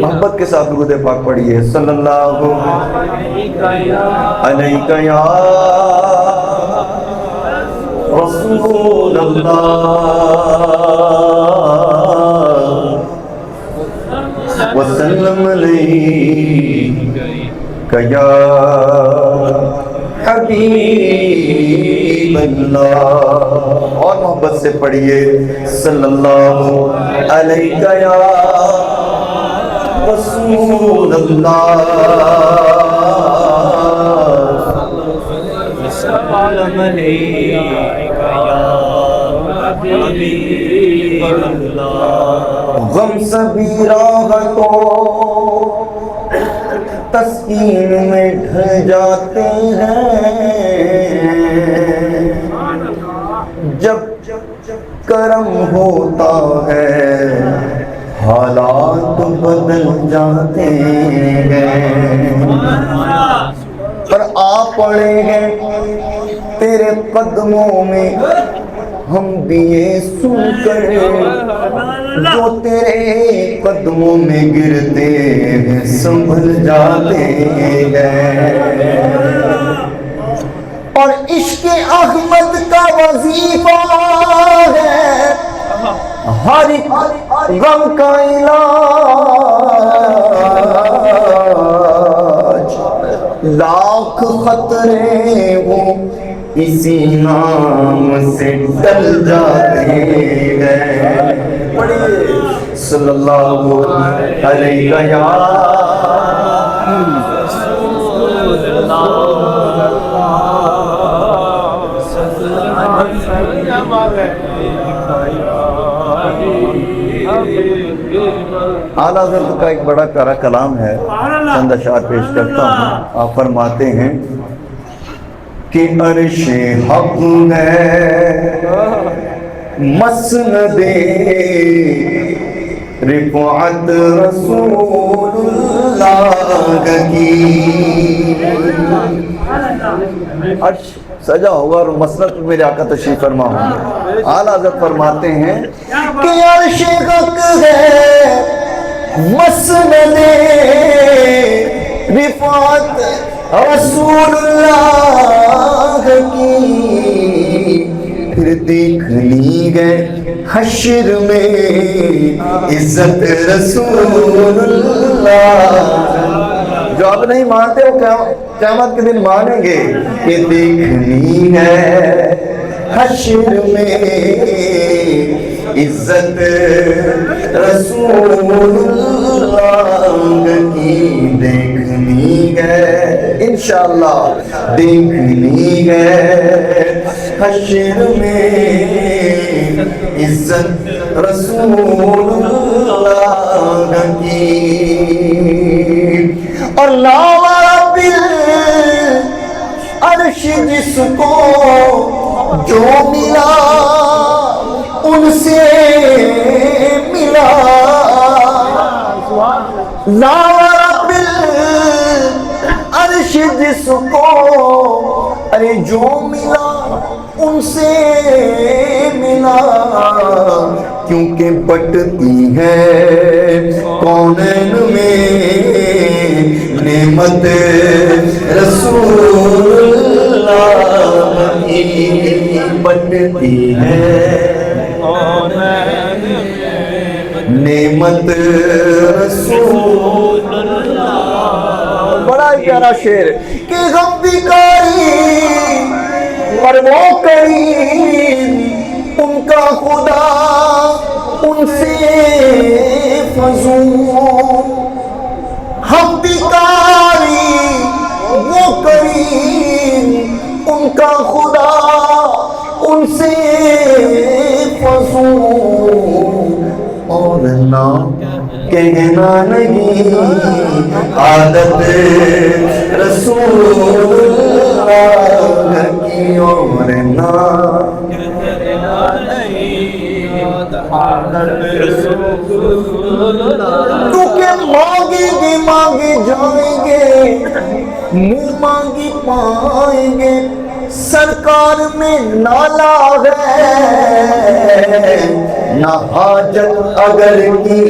محبت کے ساتھ درود پاک پڑھیے صلی اللہ علیہ یا رسول اللہ وسلم علیہ یا حبیب اللہ. اور محبت سے پڑھیے صلی اللہ علیہ یا رسول اللہ وسلم علیہ یا حبیب اللہ. غم سبھی راحتوں تسکین میں ڈھل جاتے ہیں جب کرم ہوتا ہے حالات بدل جاتے ہیں. پر آ پڑے ہیں تیرے قدموں میں ہم بھی یہ سن کر جو تیرے قدموں میں گرتے ہیں سنبھل جاتے ہیں. اور عشق احمد کا وظیفہ ہے ہر غم کا علاج. لاکھ خطرے ہوں اسی نام سے ٹل جاتے ہیں. پڑھیے صلی اللہ علیہ یا اعلیٰ حضرت کا ایک بڑا پیارا کلام ہے, چند اشعار پیش کرتا ہوں. آپ فرماتے ہیں کہ عرش حق ہے مسند رفعت رسول اللہ کی. عرش سجا ہوگا اور مسند پر میرے آقا تشریف فرما ہوں گے. اعلیٰ حضرت فرماتے ہیں کہ عرش حق ہے مسند رفعت رسول اللہ کی. پھر دیکھ لی گئے حشر میں عزت رسول اللہ. جو آپ نہیں مانتے وہ قیامت کے دن مانیں گے کہ دیکھنی ہے حشر میں عزت رسول اللہ کی. دیکھنی ہے انشاءاللہ دیکھنی ہے حشر میں عزت رسول اللہ کی. اور لاوارا بالعرش جس کو جو ملا ان سے ملا. لاوارا بالعرش جس کو ارے جو ملا ان سے ملا. کیونکہ بٹتی ہے کونین میں نعمت رسول اللہ کی. بٹتی ہے نعمت رسول اللہ. بڑا پیارا شعر کہ غم بیکاری پر وہ کریم ان کا خدا ان سے فضول. ہم بیکاری وہ کریم ان کا خدا ان سے فضول. اور نہ کہنا نہیں عادت رسول اللہ کی. اور نہ کہنا نہیں عادت رسول اللہ. کیونکہ مانگیں گے مانگے جائیں گے منہ مانگی پائیں گے سرکار میں نالا ہے نہ حاجت اگر کی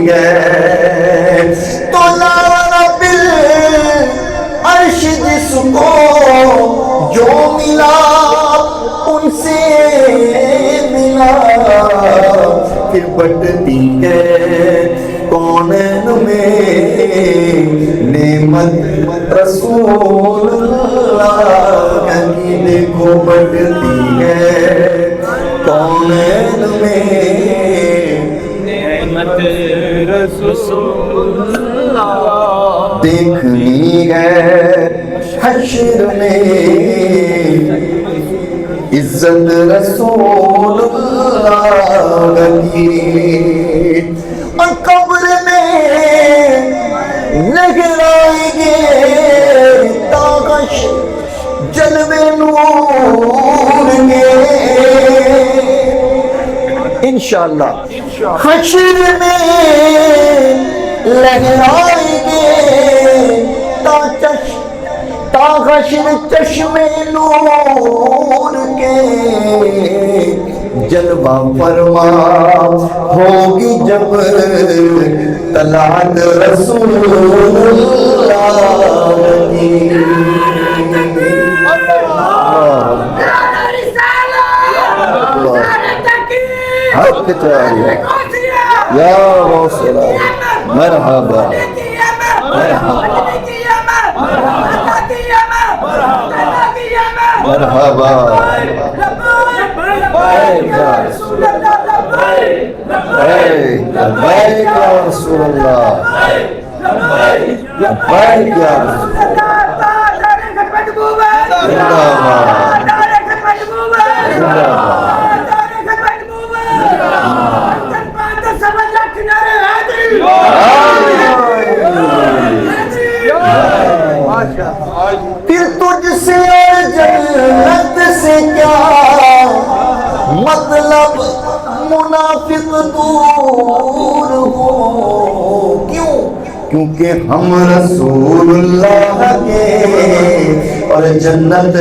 ہے تو لانا بالعرش جس کو جو ملا ان سے ملا پھر بٹتی ہے کونین میں نعمت رسول اللہ کی دیکھو بٹتی ہے کونین میں نعمت رسول اللہ دیکھنی ہے حشر میں عزت رسول اللہ کی اور قبر میں لہرائیں گے تاغش جلوے نور کے انشاءاللہ حشر میں لہرائیں گے تاغش چشم نور کے جلوہ فرما ہوگی جب طلعت رسول اللہ کی حق چاہیے یا رسول مرحبا مرحبا لبیک یا رسول اللہ لبیک یا رسول پھر تجھ سے اور جنت سے کیا مطلب منافق دور ہو کیوں کیونکہ ہم رسول اللہ کے اور جنت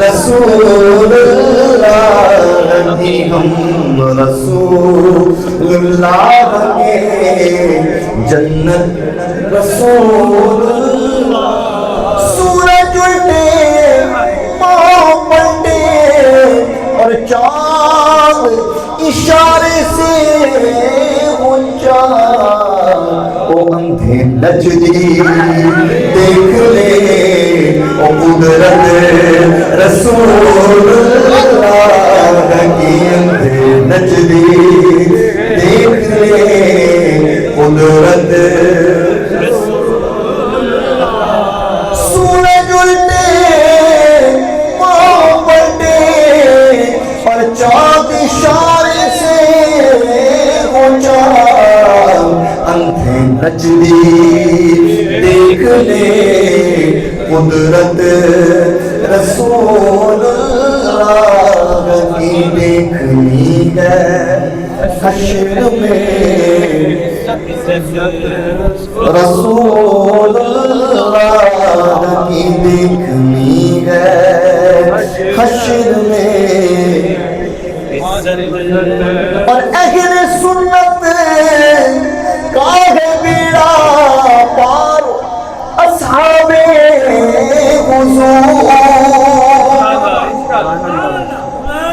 رسول اللہ کی ہم رسول اللہ کے جنت رسول اللہ سورج الٹے ماں پلٹے اور چاند اشارے سے اونچا وہ اندھے نچدی دیکھ لے وہ قدرت رسول اللہ کی اندھے نچدی دیکھ لے قدرت سورج الٹے ماں پلٹے اور چاند اشارے سے اونچا اندھے نچدی دیکھ لے قدرت رسول اللہ کی دیکھنی ہے حشر میں رسول اللہ کی دیکھنی ہے حشر میں اور اہل سنت کا ہے بیڑا پار اصحاب حضور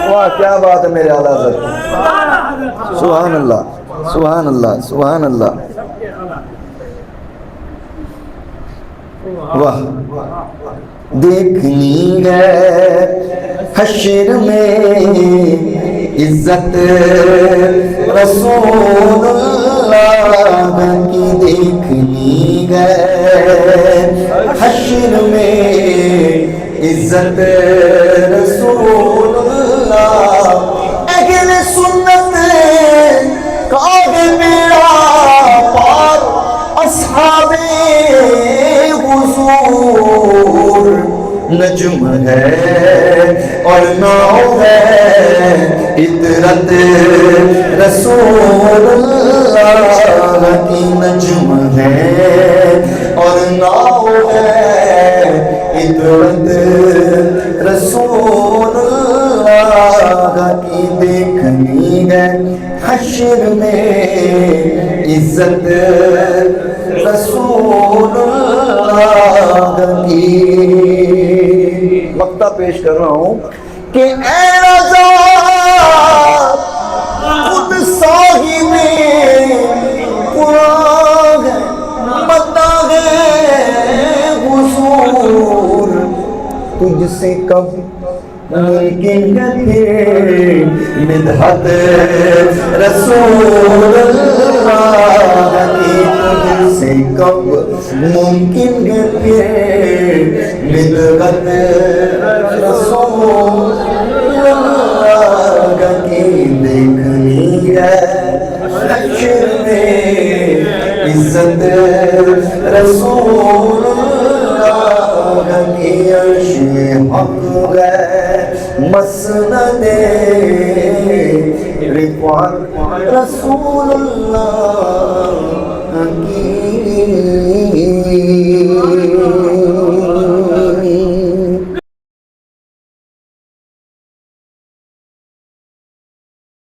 واہ کیا بات ہے میرے اعلیٰ حضرت سبحان اللہ سبحان اللہ سبحان اللہ واہ دیکھنی ہے حشر میں عزت رسول اللہ کی دیکھنی ہے حشر میں عزت رسول اللہ اہل سنت کا بیڑا پار اصحاب حضور نجم ہے اور ناؤ ہے عطرت رسول اللہ کی نجم ہے اور ناؤ ہے عطرت رسول اللہ کی. مقطع پیش کر رہا ہوں کہ اے رضا خود صاحب قرآن ہے، بندہ ہے حضور، تجھ سے کب ممکن ہے مدحت رسول اللہ کی، تجھ سے کب ممکن ہے مدحت رسول اللہ کی. دیکھنی ہے حشر میں عزت رسول اللہ کی. عرش حق ہے مسند رفعت رسول اللہ کی.